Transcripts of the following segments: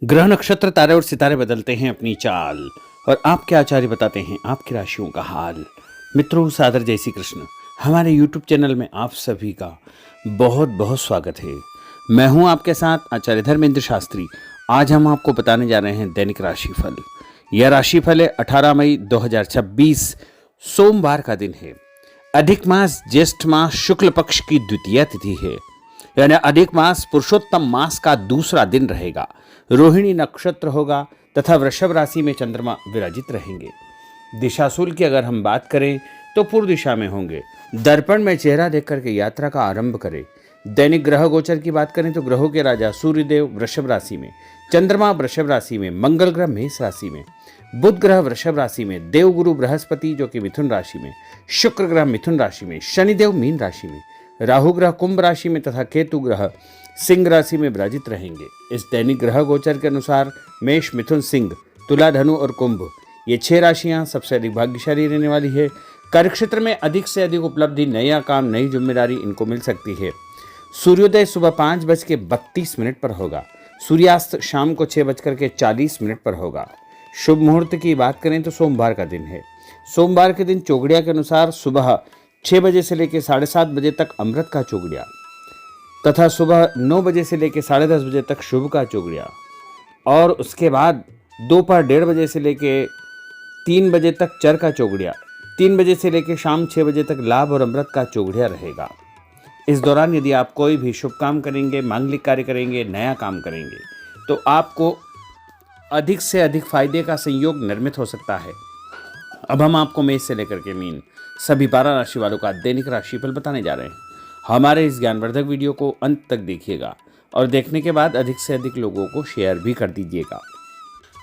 ग्रह नक्षत्र तारे और सितारे बदलते हैं अपनी चाल और आपके आचार्य बताते हैं आपकी राशियों का हाल। मित्रों, सादर जय श्री कृष्ण। हमारे YouTube चैनल में आप सभी का बहुत बहुत स्वागत है। मैं हूं आपके साथ आचार्य धर्मेंद्र शास्त्री। आज हम आपको बताने जा रहे हैं दैनिक राशिफल। यह राशिफल है 18 मई 2026 सोमवार का दिन है। अधिक मास ज्येष्ठ मास शुक्ल पक्ष की द्वितीय तिथि है, यानी अधिक मास पुरुषोत्तम मास का दूसरा दिन रहेगा। रोहिणी नक्षत्र होगा तथा वृषभ राशि में चंद्रमा विराजित रहेंगे। दिशाशूल की अगर हम बात करें तो पूर्व दिशा में होंगे। दर्पण में चेहरा देख करके यात्रा का आरंभ करें। दैनिक ग्रह गोचर की बात करें तो ग्रहों के राजा सूर्यदेव वृषभ राशि में, चंद्रमा वृषभ राशि में, मंगल ग्रह मेष राशि में, बुध ग्रह वृषभ राशि में, देवगुरु बृहस्पति जो कि मिथुन राशि में, शुक्र ग्रह मिथुन राशि में, शनिदेव मीन राशि में, राहु ग्रह कुंभ राशि में तथा केतु ग्रह सिंह राशि में विराजित रहेंगे। इस दैनिक ग्रह गोचर के अनुसार मेष, मिथुन, सिंह, तुला, धनु और कुंभ ये 6 राशियां सबसे अधिक भाग्यशाली रहने वाली है। कार्यक्षेत्र में अधिक से अधिक उपलब्धि, नया काम, नई जिम्मेदारी इनको मिल सकती है। सूर्योदय सुबह 5:32 पर होगा। सूर्यास्त शाम को 6:40 पर होगा। शुभ मुहूर्त की बात करें तो सोमवार का दिन है। सोमवार के दिन चौगड़िया के अनुसार सुबह 6 बजे से लेकर 7:30 बजे तक अमृत का चौगड़िया तथा सुबह 9 बजे से लेकर 10:30 बजे तक शुभ का चौगड़िया और उसके बाद दोपहर 1:30 बजे से लेकर 3 बजे तक चर का चौगड़िया, 3 बजे से लेकर शाम 6 बजे तक लाभ और अमृत का चौगड़िया रहेगा। इस दौरान यदि आप कोई भी शुभ काम करेंगे, मांगलिक कार्य करेंगे, नया काम करेंगे तो आपको अधिक से अधिक फायदे का संयोग निर्मित हो सकता है। अब हम आपको मेष से लेकर के मीन सभी 12 राशि वालों का दैनिक राशिफल बताने जा रहे हैं। हमारे इस ज्ञानवर्धक वीडियो को अंत तक देखिएगा और देखने के बाद अधिक से अधिक लोगों को शेयर भी कर दीजिएगा।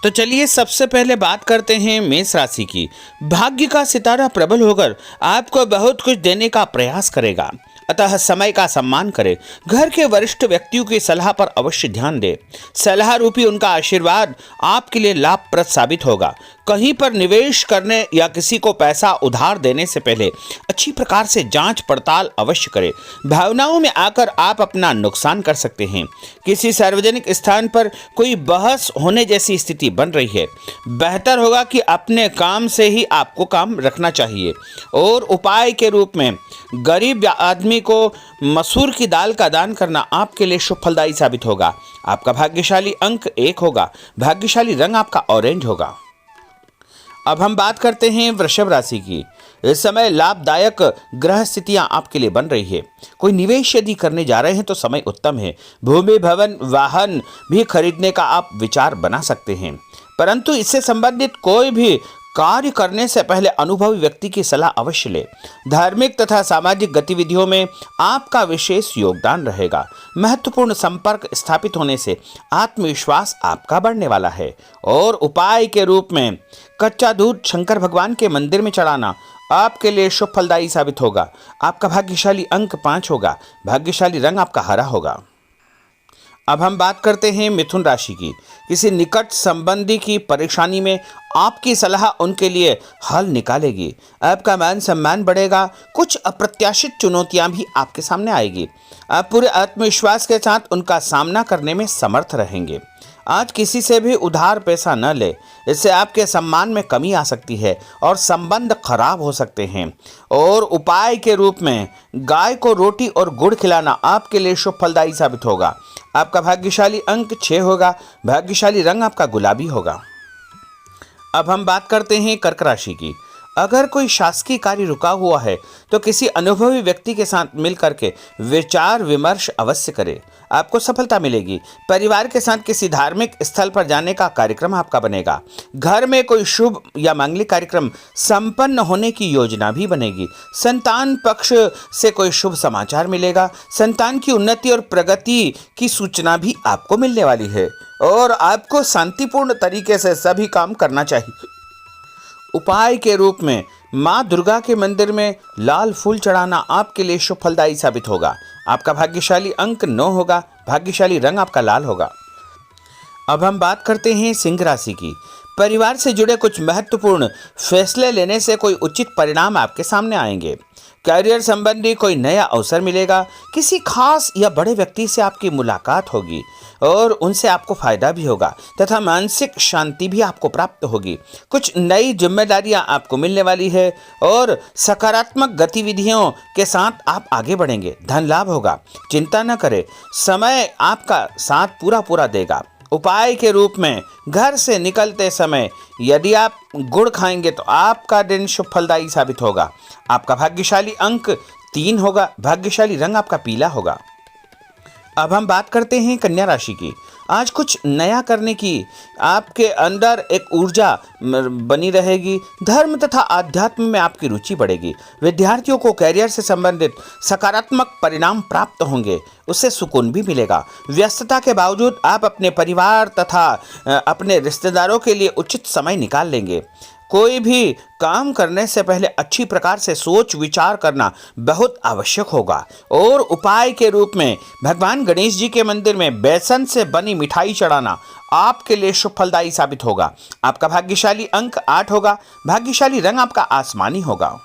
तो चलिए सबसे पहले बात करते हैं मेष राशि की। भाग्य का सितारा प्रबल होकर आपको बहुत कुछ देने का प्रयास करेगा, अतः समय का सम्मान करें। घर के वरिष्ठ व्यक्तियों की सलाह पर अवश्य ध्यान दें। सलाह रूपी उनका आशीर्वाद आपके लिए लाभप्रद साबित होगा। कहीं पर निवेश करने या किसी को पैसा उधार देने से पहले अच्छी प्रकार से जांच पड़ताल अवश्य करें। भावनाओं में आकर आप अपना नुकसान कर सकते हैं। किसी सार्वजनिक स्थान पर कोई बहस होने जैसी स्थिति बन रही है। बेहतर होगा कि अपने काम से ही आपको काम रखना चाहिए। और उपाय के रूप में गरीब आदमी को मसूर की दाल का दान करना आपके लिए शुभ फलदायी साबित होगा। आपका भाग्यशाली अंक 1 होगा। भाग्यशाली रंग आपका ऑरेंज होगा। अब हम बात करते हैं वृषभ राशि की। इस समय लाभदायक ग्रह स्थितियां आपके लिए बन रही है। कोई निवेश यदि करने जा रहे हैं तो समय उत्तम है। भूमि, भवन, वाहन भी खरीदने का आप विचार बना सकते हैं, परंतु इससे संबंधित कोई भी कार्य करने से पहले अनुभवी व्यक्ति की सलाह अवश्य ले। धार्मिक तथा सामाजिक गतिविधियों में आपका विशेष योगदान रहेगा। महत्वपूर्ण संपर्क स्थापित होने से आत्मविश्वास आपका बढ़ने वाला है। और उपाय के रूप में कच्चा दूध शंकर भगवान के मंदिर में चढ़ाना आपके लिए शुभ फलदायी साबित होगा। आपका भाग्यशाली अंक 5 होगा। भाग्यशाली रंग आपका हरा होगा। अब हम बात करते हैं मिथुन राशि की। किसी निकट संबंधी की परेशानी में आपकी सलाह उनके लिए हल निकालेगी। आपका मान सम्मान बढ़ेगा। कुछ अप्रत्याशित चुनौतियां भी आपके सामने आएगी। आप पूरे आत्मविश्वास के साथ उनका सामना करने में समर्थ रहेंगे। आज किसी से भी उधार पैसा न ले, इससे आपके सम्मान में कमी आ सकती है और संबंध खराब हो सकते हैं। और उपाय के रूप में गाय को रोटी और गुड़ खिलाना आपके लिए शुभ फलदायी साबित होगा। आपका भाग्यशाली अंक 6 होगा। भाग्यशाली रंग आपका गुलाबी होगा। अब हम बात करते हैं कर्क राशि की। अगर कोई शासकीय कार्य रुका हुआ है तो किसी अनुभवी व्यक्ति के साथ मिलकर के विचार विमर्श अवश्य करें। आपको सफलता मिलेगी। परिवार के साथ किसी धार्मिक स्थल पर जाने का कार्यक्रम आपका बनेगा। घर में कोई शुभ या मांगलिक कार्यक्रम संपन्न होने की योजना भी बनेगी। संतान पक्ष से कोई शुभ समाचार मिलेगा। संतान की उन्नति और प्रगति की सूचना भी आपको मिलने वाली है। और आपको शांतिपूर्ण तरीके से सभी काम करना चाहिए। उपाय के रूप में माँ दुर्गा के मंदिर में लाल फूल चढ़ाना आपके लिए शुभ फलदायी साबित होगा। आपका भाग्यशाली अंक 9 होगा। भाग्यशाली रंग आपका लाल होगा। अब हम बात करते हैं सिंह राशि की। परिवार से जुड़े कुछ महत्वपूर्ण फैसले लेने से कोई उचित परिणाम आपके सामने आएंगे। करियर संबंधी कोई नया अवसर मिलेगा। किसी खास या बड़े व्यक्ति से आपकी मुलाकात होगी और उनसे आपको फायदा भी होगा तथा मानसिक शांति भी आपको प्राप्त होगी। कुछ नई जिम्मेदारियां आपको मिलने वाली है और सकारात्मक गतिविधियों के साथ आप आगे बढ़ेंगे। धन लाभ होगा, चिंता न करें, समय आपका साथ पूरा देगा। उपाय के रूप में घर से निकलते समय यदि आप गुड़ खाएंगे तो आपका दिन शुभ फलदायी साबित होगा। आपका भाग्यशाली अंक 3 होगा। भाग्यशाली रंग आपका पीला होगा। अब हम बात करते हैं कन्या राशि की। आज कुछ नया करने की आपके अंदर एक ऊर्जा बनी रहेगी। धर्म तथा आध्यात्म में आपकी रुचि बढ़ेगी। विद्यार्थियों को कैरियर से संबंधित सकारात्मक परिणाम प्राप्त होंगे, उससे सुकून भी मिलेगा। व्यस्तता के बावजूद आप अपने परिवार तथा अपने रिश्तेदारों के लिए उचित समय निकाल लेंगे। कोई भी काम करने से पहले अच्छी प्रकार से सोच विचार करना बहुत आवश्यक होगा। और उपाय के रूप में भगवान गणेश जी के मंदिर में बेसन से बनी मिठाई चढ़ाना आपके लिए शुभ फलदायी साबित होगा। आपका भाग्यशाली अंक 8 होगा। भाग्यशाली रंग आपका आसमानी होगा।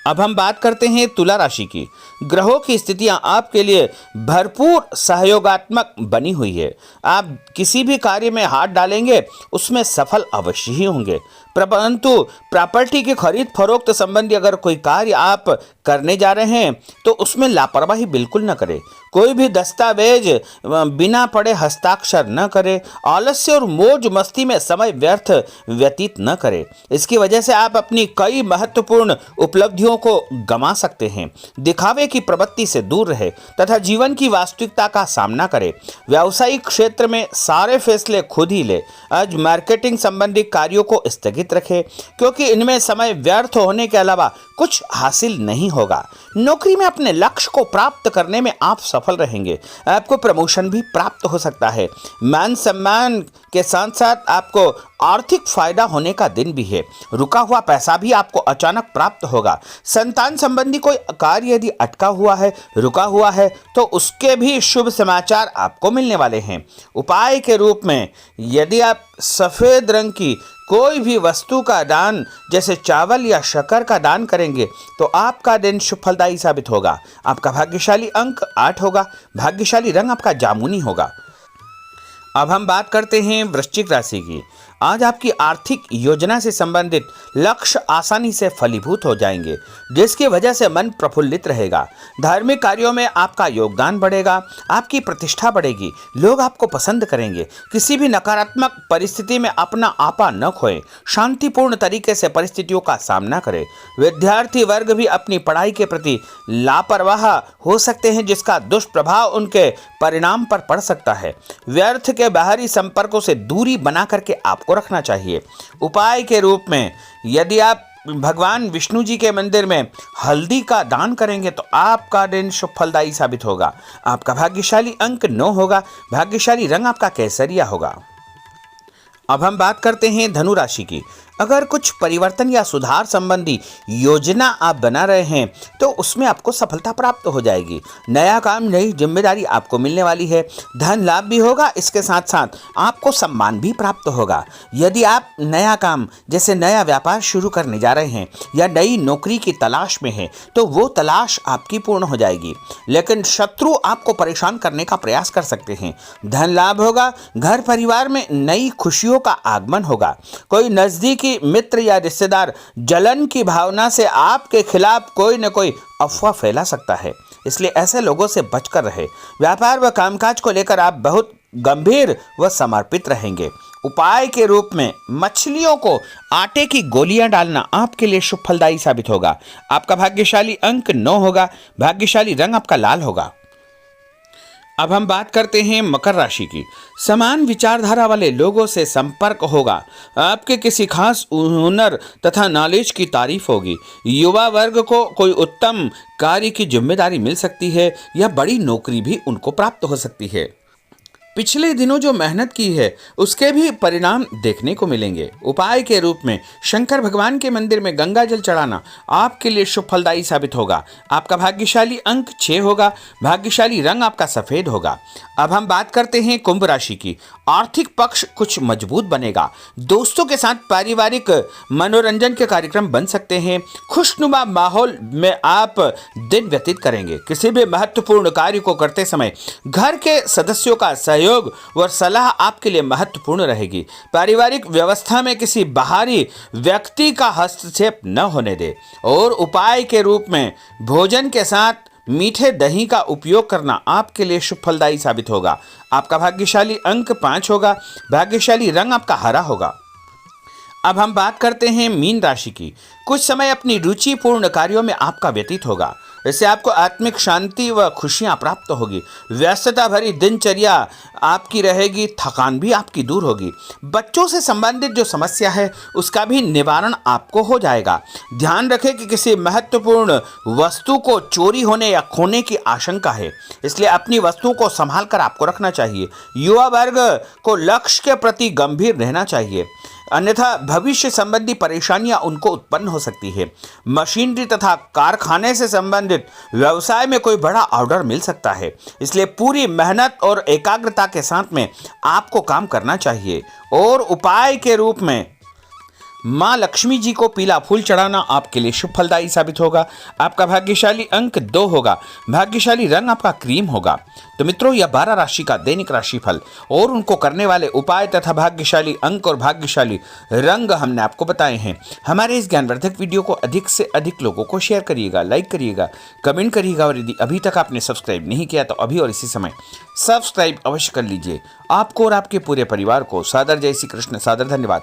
अब हम बात करते हैं तुला राशि की। ग्रहों की स्थितियां आपके लिए भरपूर सहयोगात्मक बनी हुई है। आप किसी भी कार्य में हाथ डालेंगे उसमें सफल अवश्य ही होंगे। परंतु प्रॉपर्टी की खरीद फरोख्त संबंधी अगर कोई कार्य आप करने जा रहे हैं तो उसमें लापरवाही बिल्कुल न करें। कोई भी दस्तावेज बिना पढ़े हस्ताक्षर न करें। आलस्य और मौज मस्ती में समय व्यतीत न करें। इसकी वजह से आप अपनी कई महत्वपूर्ण उपलब्धियों को गंवा सकते हैं। दिखावे की प्रवृत्ति से दूर रहे तथा जीवन की वास्तविकता का सामना करें। व्यावसायिक क्षेत्र में सारे फैसले खुद ही ले। आज मार्केटिंग संबंधी कार्यों को स्थगित रखें क्योंकि इनमें समय व्यर्थ होने के अलावा कुछ हासिल नहीं होगा। नौकरी में अपने लक्ष्य को प्राप्त करने में आप सफल रहेंगे। आपको प्रमोशन भी प्राप्त हो सकता है। मान सम्मान के साथ साथ आपको आर्थिक फायदा होने का दिन भी है। रुका हुआ पैसा भी आपको अचानक प्राप्त होगा। संतान संबंधी कोई कार्य यदि अटका हुआ है, रुका हुआ है तो उसके भी शुभ समाचार आपको मिलने वाले हैं। उपाय के रूप में यदि आप सफेद रंग की कोई भी वस्तु का दान जैसे चावल या शक्कर का दान करेंगे तो आपका दिन शुभ फलदायी साबित होगा। आपका भाग्यशाली अंक 8 होगा। भाग्यशाली रंग आपका जामुनी होगा। अब हम बात करते हैं वृश्चिक राशि की। आज आपकी आर्थिक योजना से संबंधित लक्ष्य आसानी से फलीभूत हो जाएंगे, जिसकी वजह से मन प्रफुल्लित रहेगा। धार्मिक कार्यों में आपका योगदान बढ़ेगा। आपकी प्रतिष्ठा बढ़ेगी। लोग आपको पसंद करेंगे। किसी भी नकारात्मक परिस्थिति में अपना आपा न खोएं। शांतिपूर्ण तरीके से परिस्थितियों का सामना करें। विद्यार्थी वर्ग भी अपनी पढ़ाई के प्रति लापरवाह हो सकते हैं, जिसका दुष्प्रभाव उनके परिणाम पर पड़ सकता है। व्यर्थ के बाहरी संपर्कों से दूरी बना करके आपको रखना चाहिए। उपाय के रूप में यदि आप भगवान विष्णु जी के मंदिर में हल्दी का दान करेंगे तो आपका दिन शुभ फलदायी साबित होगा। आपका भाग्यशाली अंक 9 होगा। भाग्यशाली रंग आपका केसरिया होगा। अब हम बात करते हैं धनु राशि की। अगर कुछ परिवर्तन या सुधार संबंधी योजना आप बना रहे हैं तो उसमें आपको सफलता प्राप्त हो जाएगी। नया काम, नई जिम्मेदारी आपको मिलने वाली है। धन लाभ भी होगा। इसके साथ साथ आपको सम्मान भी प्राप्त होगा। यदि आप नया काम जैसे नया व्यापार शुरू करने जा रहे हैं या नई नौकरी की तलाश में हैं तो वो तलाश आपकी पूर्ण हो जाएगी, लेकिन शत्रु आपको परेशान करने का प्रयास कर सकते हैं। धन लाभ होगा। घर परिवार में नई खुशियों का आगमन होगा। कोई नजदीकी मित्र या रिश्तेदार जलन की भावना से आपके खिलाफ कोई न कोई अफवाह फैला सकता है, इसलिए ऐसे लोगों से बचकर रहे। व्यापार व कामकाज को लेकर आप बहुत गंभीर व समर्पित रहेंगे। उपाय के रूप में मछलियों को आटे की गोलियां डालना आपके लिए शुभ फलदायी साबित होगा। आपका भाग्यशाली अंक 9 होगा। भाग्यशाली रंग आपका लाल होगा। अब हम बात करते हैं मकर राशि की। समान विचारधारा वाले लोगों से संपर्क होगा। आपके किसी खास हुनर तथा नॉलेज की तारीफ होगी। युवा वर्ग को कोई उत्तम कार्य की जिम्मेदारी मिल सकती है या बड़ी नौकरी भी उनको प्राप्त हो सकती है। पिछले दिनों जो मेहनत की है उसके भी परिणाम देखने को मिलेंगे। उपाय के रूप में शंकर भगवान के मंदिर में गंगा जल चढ़ाना आपके लिए शुभ फलदायी साबित होगा। आपका भाग्यशाली अंक 6 होगा। भाग्यशाली रंग आपका सफेद होगा। अब हम बात करते हैं कुंभ राशि की। आर्थिक पक्ष कुछ मजबूत बनेगा। दोस्तों के साथ पारिवारिक मनोरंजन के कार्यक्रम बन सकते हैं। खुशनुमा माहौल में आप दिन व्यतीत करेंगे। किसी भी महत्वपूर्ण कार्य को करते समय घर के सदस्यों का सहयोग और सलाह आपके लिए महत्वपूर्ण रहेगी। पारिवारिक व्यवस्था में किसी बाहरी व्यक्ति का हस्तक्षेप न होने दे। और उपाय के रूप में भोजन के साथ मीठे दही का उपयोग करना आपके लिए शुभ फलदायी साबित होगा। आपका भाग्यशाली अंक 5 होगा। भाग्यशाली रंग आपका हरा होगा। अब हम बात करते हैं मीन राशि की। कुछ समय अपनी रुचिपूर्ण कार्यों में आपका व्यतीत होगा। इससे आपको आत्मिक शांति व खुशियां प्राप्त होगी। व्यस्तता भरी दिनचर्या आपकी रहेगी। थकान भी आपकी दूर होगी। बच्चों से संबंधित जो समस्या है उसका भी निवारण आपको हो जाएगा। ध्यान रखें कि किसी महत्वपूर्ण वस्तु को चोरी होने या खोने की आशंका है, इसलिए अपनी वस्तुओं को संभाल कर आपको रखना चाहिए। युवा वर्ग को लक्ष्य के प्रति गंभीर रहना चाहिए, अन्यथा भविष्य संबंधी परेशानियां उनको उत्पन्न हो सकती है। मशीनरी तथा कारखाने से संबंधित व्यवसाय में कोई बड़ा ऑर्डर मिल सकता है, इसलिए पूरी मेहनत और एकाग्रता के साथ में आपको काम करना चाहिए। और उपाय के रूप में माँ लक्ष्मी जी को पीला फूल चढ़ाना आपके लिए शुभ फलदायी साबित होगा। आपका भाग्यशाली अंक 2 होगा। भाग्यशाली रंग आपका क्रीम होगा। तो मित्रों, यह 12 राशि का दैनिक राशिफल और उनको करने वाले उपाय तथा भाग्यशाली अंक और भाग्यशाली रंग हमने आपको बताए हैं। हमारे इस ज्ञानवर्धक वीडियो को अधिक से अधिक लोगों को शेयर करिएगा, लाइक करिएगा, कमेंट करिएगा और यदि अभी तक आपने सब्सक्राइब नहीं किया तो अभी और इसी समय सब्सक्राइब अवश्य कर लीजिए। आपको और आपके पूरे परिवार को सादर जय श्री कृष्ण, सादर धन्यवाद।